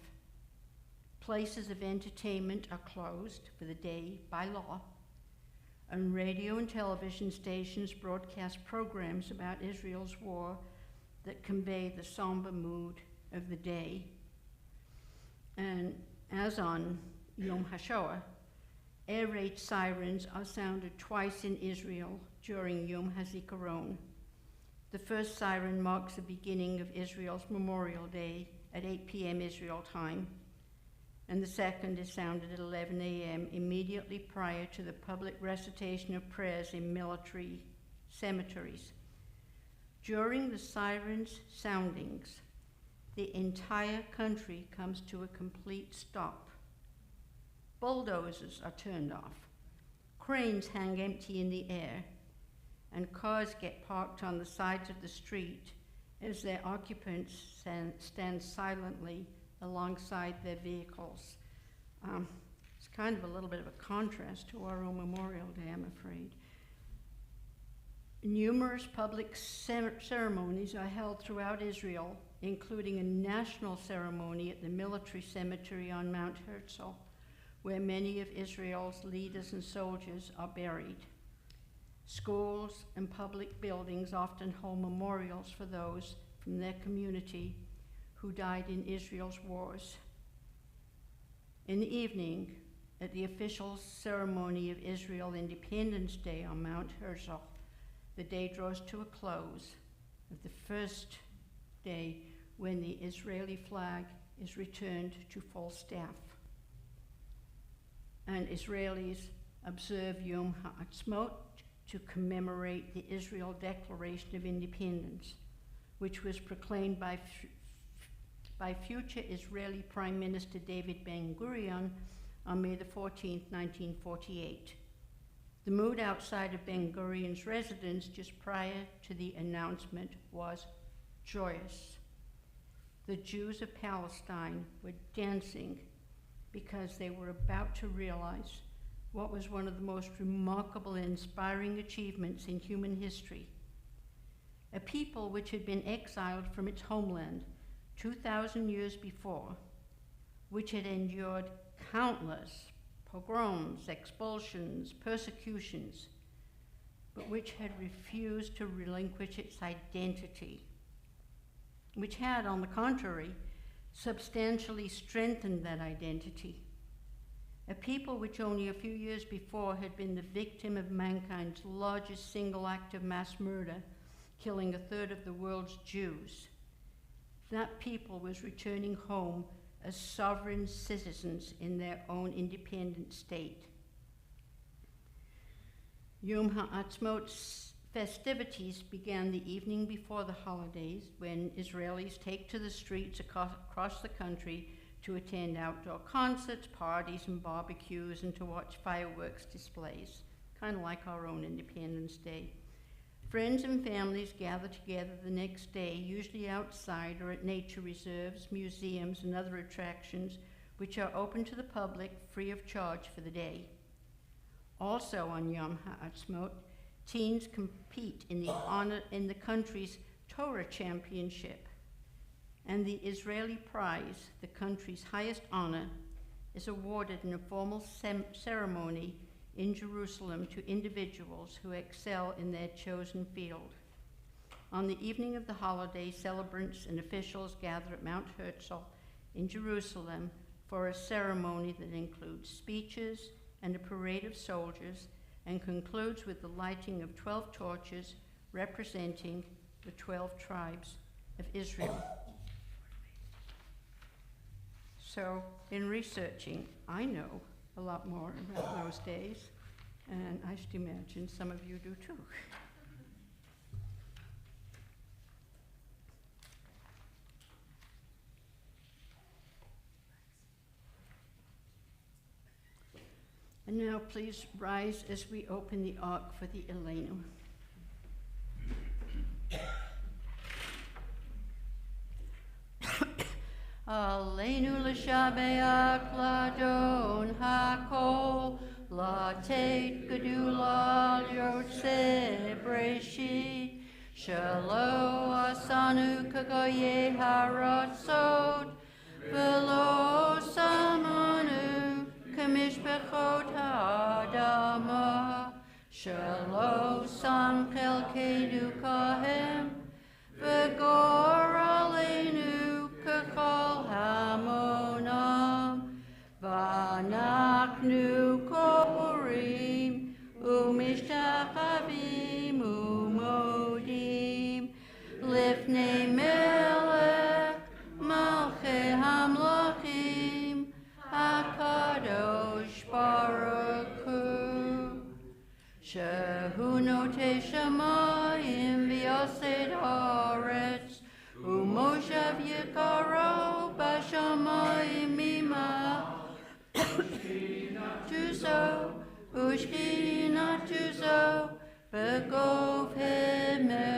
Places of entertainment are closed for the day by law, and radio and television stations broadcast programs about Israel's war that convey the somber mood of the day. And as on Yom HaShoah, air raid sirens are sounded twice in Israel during Yom HaZikaron. The first siren marks the beginning of Israel's Memorial Day at 8 p.m. Israel time, and the second is sounded at 11 a.m. immediately prior to the public recitation of prayers in military cemeteries. During the sirens' soundings, the entire country comes to a complete stop. Bulldozers are turned off, cranes hang empty in the air, and cars get parked on the sides of the street as their occupants stand silently alongside their vehicles. It's kind of a little bit of a contrast to our own Memorial Day, I'm afraid. Numerous public ceremonies are held throughout Israel, including a national ceremony at the military cemetery on Mount Herzl, where many of Israel's leaders and soldiers are buried. Schools and public buildings often hold memorials for those from their community who died in Israel's wars. In the evening, at the official ceremony of Israel Independence Day on Mount Herzl, the day draws to a close of the first day when the Israeli flag is returned to full staff. And Israelis observe Yom HaAtzmaut to commemorate the Israel Declaration of Independence, which was proclaimed by future Israeli Prime Minister David Ben-Gurion on May the 14th, 1948. The mood outside of Ben-Gurion's residence just prior to the announcement was joyous. The Jews of Palestine were dancing because they were about to realize what was one of the most remarkable and inspiring achievements in human history. A people which had been exiled from its homeland 2,000 years before, which had endured countless pogroms, expulsions, persecutions, but which had refused to relinquish its identity, which had, on the contrary, substantially strengthened that identity. A people which only a few years before had been the victim of mankind's largest single act of mass murder, killing a third of the world's Jews. That people was returning home as sovereign citizens in their own independent state. Yom HaAtzmaut's festivities began the evening before the holidays, when Israelis take to the streets across the country to attend outdoor concerts, parties, and barbecues, and to watch fireworks displays, kind of like our own Independence Day. Friends and families gather together the next day, usually outside or at nature reserves, museums, and other attractions which are open to the public free of charge for the day. Also on Yom HaAtzmaut, teens compete in the country's Torah Championship, and the Israeli prize, the country's highest honor, is awarded in a formal ceremony in Jerusalem to individuals who excel in their chosen field. On the evening of the holiday, celebrants and officials gather at Mount Herzl in Jerusalem for a ceremony that includes speeches and a parade of soldiers, and concludes with the lighting of 12 torches representing the 12 tribes of Israel. So, in researching, I know a lot more about those days, and I should imagine some of you do too. And now please rise as we open the ark for the Elenu. Aleinu l'shabeach ladon hakol, latet gedula yotzeh breshit, shelo asanu kagoye haratzot, velo samanu kamishpechot ha'adama, shelo sam chelkedu kahem, v'gor aleinu kachol hamonam, v'anachnu korim, umishtachavim umodim, lifnei melech, malchei hamlachim, HaKadosh Baruch Hu, shehu notei shamayim v'yosed haaretz, Umoshav Yikaro Bashamayim Mima Tuzo Ushkina Tuzo Begov Hemeromim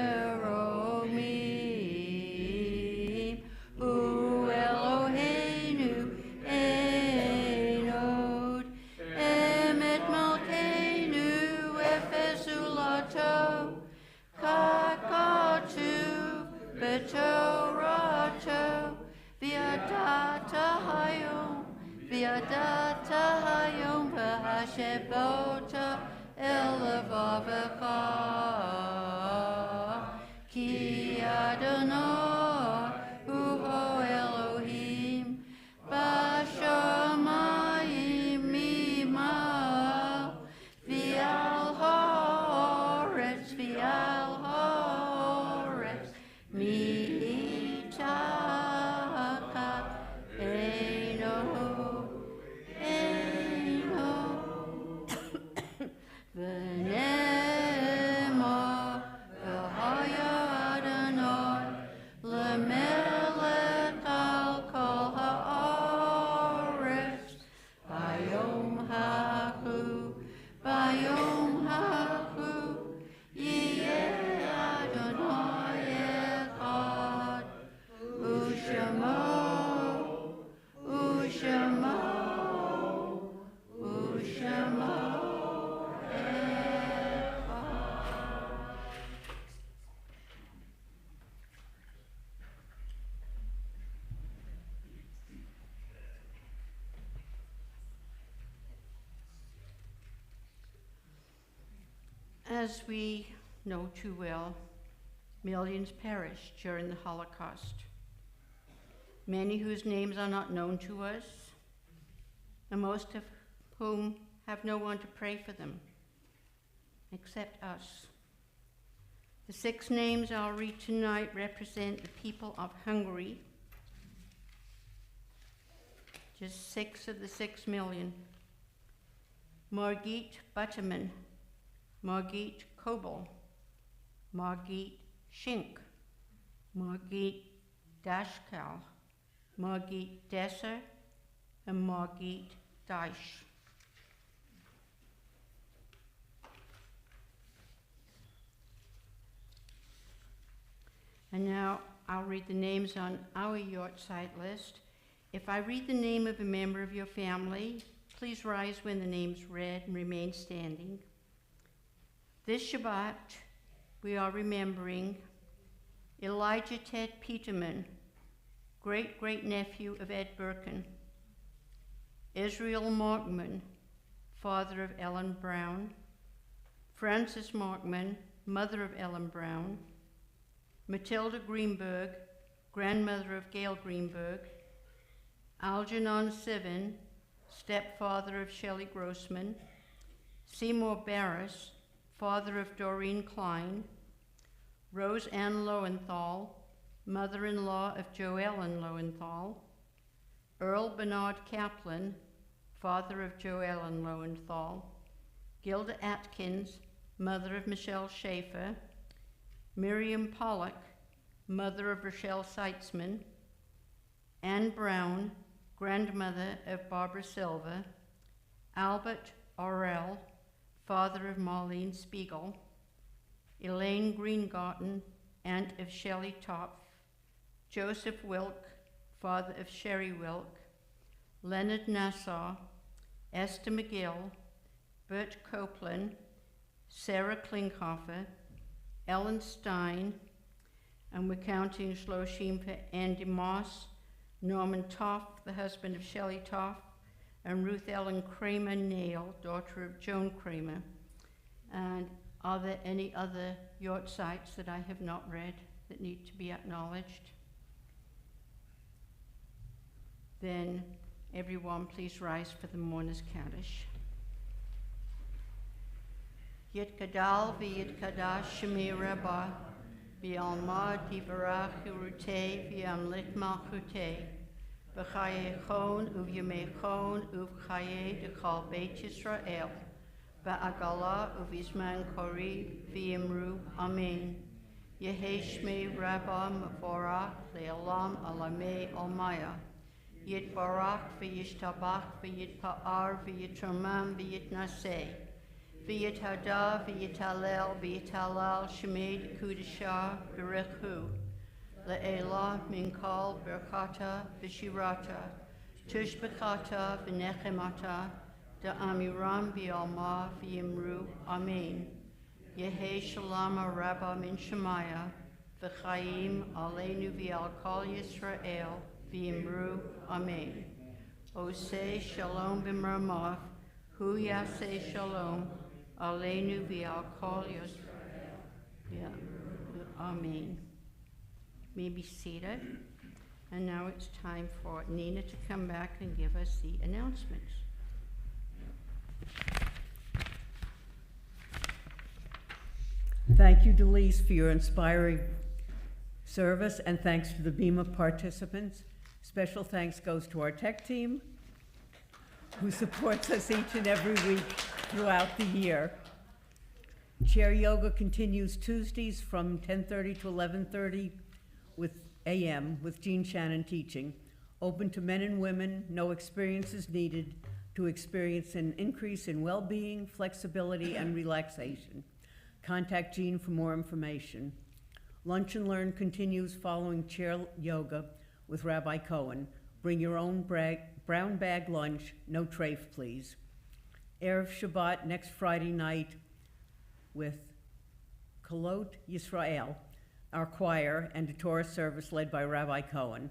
U Eloheinu Enod Emet Malkeinu Efesulato Kakatu Betorato Viadata Hayom Vahashebota Elevavaka Ki Adonai Uho Elohim Bashamayim Mimal Vial Haaretz Mitaka Eno As we know too well, millions perished during the Holocaust, many whose names are not known to us, and most of whom have no one to pray for them, except us. The 6 names I'll read tonight represent the people of Hungary, just 6 of the 6 million. Margit Butterman, Margit Kobel, Margit Schink, Margit Dashkal, Margit Desser, and Margit Deisch. And now I'll read the names on our yahrzeit list. If I read the name of a member of your family, please rise when the name's read and remain standing. This Shabbat, we are remembering Elijah Ted Peterman, great-great-nephew of Ed Birkin, Israel Markman, father of Ellen Brown, Frances Markman, mother of Ellen Brown, Matilda Greenberg, grandmother of Gail Greenberg, Algernon Sivan, stepfather of Shelley Grossman, Seymour Barris, father of Doreen Klein, Rose Ann Lowenthal, mother-in-law of Joellen Lowenthal, Earl Bernard Kaplan, father of Joellen Lowenthal, Gilda Atkins, mother of Michelle Schaefer, Miriam Pollock, mother of Rochelle Seitzman, Anne Brown, grandmother of Barbara Silva, Albert Orell, father of Marlene Spiegel, Elaine Greengarten, aunt of Shelley Topf, Joseph Wilk, father of Sherry Wilk, Leonard Nassau, Esther McGill, Bert Copeland, Sarah Klinghoffer, Ellen Stein, and we're counting Shloshim for Andy Moss, Norman Toff, the husband of Shelley Toff, and Ruth Ellen Kramer Nail, daughter of Joan Kramer. And are there any other yahrzeits that I have not read that need to be acknowledged? Then everyone please rise for the mourner's Kaddish. Yitkadal v'yitkadash shemi rabba, v'yalma divarach urute v'yamlit malchute, v'chayechon uvyamechon uvchaye dechal beit Yisrael, v'agala uvizman kori v'yimru amen. Yehi shmei rabba mevorach le'olam alamei olmaya. Yitbarach v'yishtabach v'yitpa'ar v'yitromam v'yitnaseh. V'yithada v'yitalel v'yitalal shemei kudashah b'rechu. Le'elah minkal berkata v'shirata. Tushbekata v'nechemata. Da'amiram v'yalma v'yimru amen. Yehi shalama rabba min shemaya. V'chaim aleinu v'al kol Yisrael v'yimru amen. Oseh shalom b'mramav. Hu yaseh shalom. Aleinu v'al kol Yisrael. Amen. May be seated. And now it's time for Nina to come back and give us the announcements. Thank you, Delise, for your inspiring service, and thanks to the BEMA participants. Special thanks goes to our tech team, who supports us each and every week throughout the year. Chair yoga continues Tuesdays from 10:30 to 11:30 a.m. with Jean Shannon teaching. Open to men and women, no experience is needed to experience an increase in well-being, flexibility, and relaxation. Contact Jean for more information. Lunch and Learn continues following chair yoga with Rabbi Cohen. Bring your own brown bag lunch, no treif, please. Erev Shabbat next Friday night with Kolot Yisrael, our choir, and a Torah service led by Rabbi Cohen.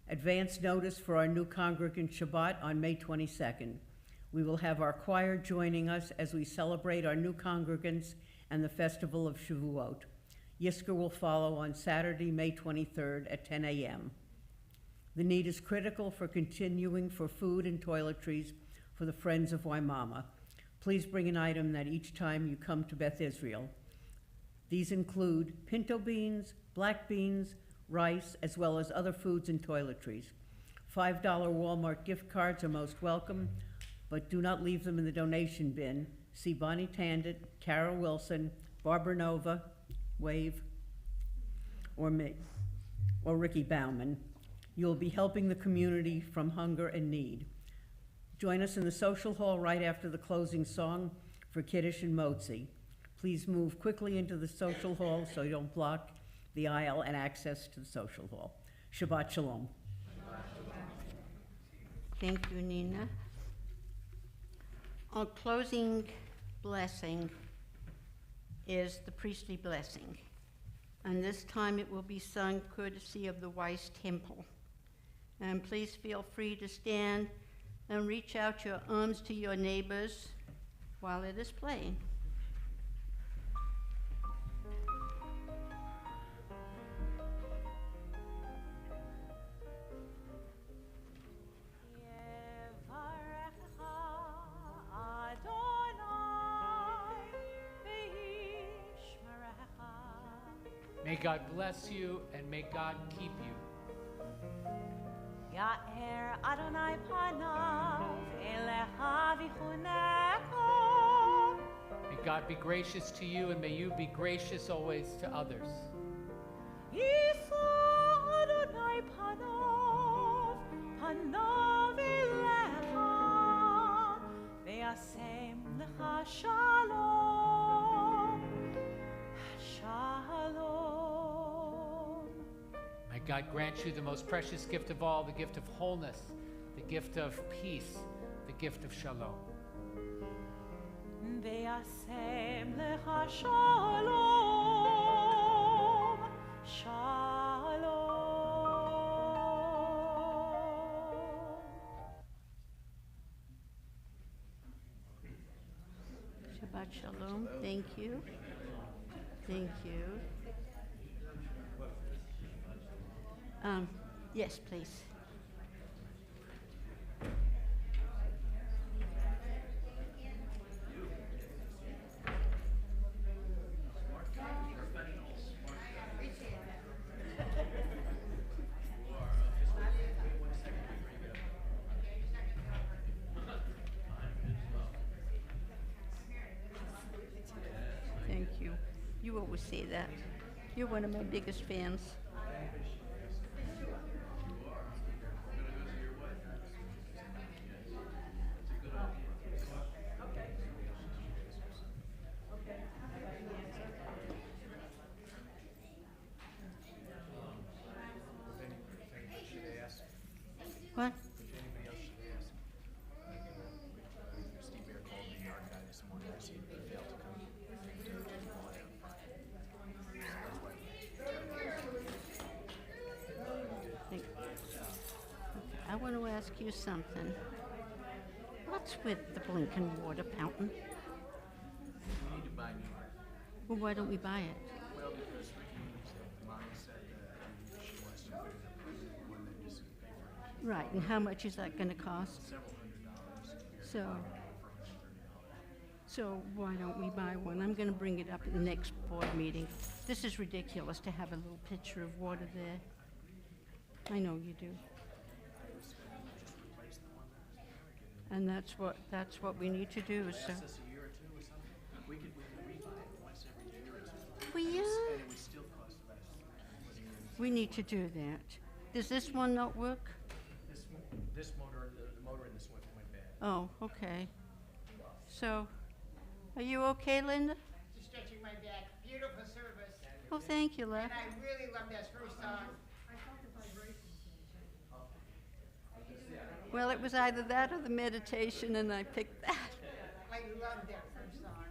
Advance notice for our new congregant Shabbat on May 22nd. We will have our choir joining us as we celebrate our new congregants and the festival of Shavuot. Yisker will follow on Saturday, May 23rd at 10 a.m. The need is critical for continuing for food and toiletries for the Friends of Waimama. Please bring an item that each time you come to Beth Israel. These include pinto beans, black beans, rice, as well as other foods and toiletries. $5 Walmart gift cards are most welcome, but do not leave them in the donation bin. See Bonnie Tandit, Carol Wilson, Barbara Nova, wave, or me, or Ricky Bauman. You'll be helping the community from hunger and need. Join us in the social hall right after the closing song for Kiddush and Motzi. Please move quickly into the social hall so you don't block the aisle and access to the social hall. Shabbat Shalom. Thank you, Nina. Our closing blessing is the priestly blessing. And this time it will be sung courtesy of the Weiss Temple. And please feel free to stand and reach out your arms to your neighbors while it is playing. May God bless you and may God keep you. Ya'er Adonai panav elecha v'chunecha. May God be gracious to you and may you be gracious always to others. Yisa Adonai panav elecha ve'asem lecha shalom. Shalom. May God grant you the most precious gift of all, the gift of wholeness, the gift of peace, the gift of shalom. Ve'asem lecha shalom. Shalom. Shabbat Shalom. Thank you. Thank you. Yes, please. Thank you. You always say that. You're one of my biggest fans. What? I want to ask you something. What's with the blinking water fountain? We need to buy new. Well, why don't we buy it? Well, because Ricky said, Mommy said that she wants to put in one that just pay for it. Right, and how much is that going to cost? Several $100s. So, For $130. so why don't we buy one? I'm going to bring it up at the next board meeting. This is ridiculous to have a little pitcher of water there. I know you do. And that's what we need to do, so. Last us a year or two or something. We could rebuy it once every year or something. Well, yeah. And it would still cost less. We need to do that. Does this one not work? This motor, the motor in this one went bad. Oh, okay. So, are you okay, Linda? Just stretching my back. Beautiful service. Oh, thank you, love. And I really love that first song. Well, it was either that or the meditation, and I picked that. I love that first song.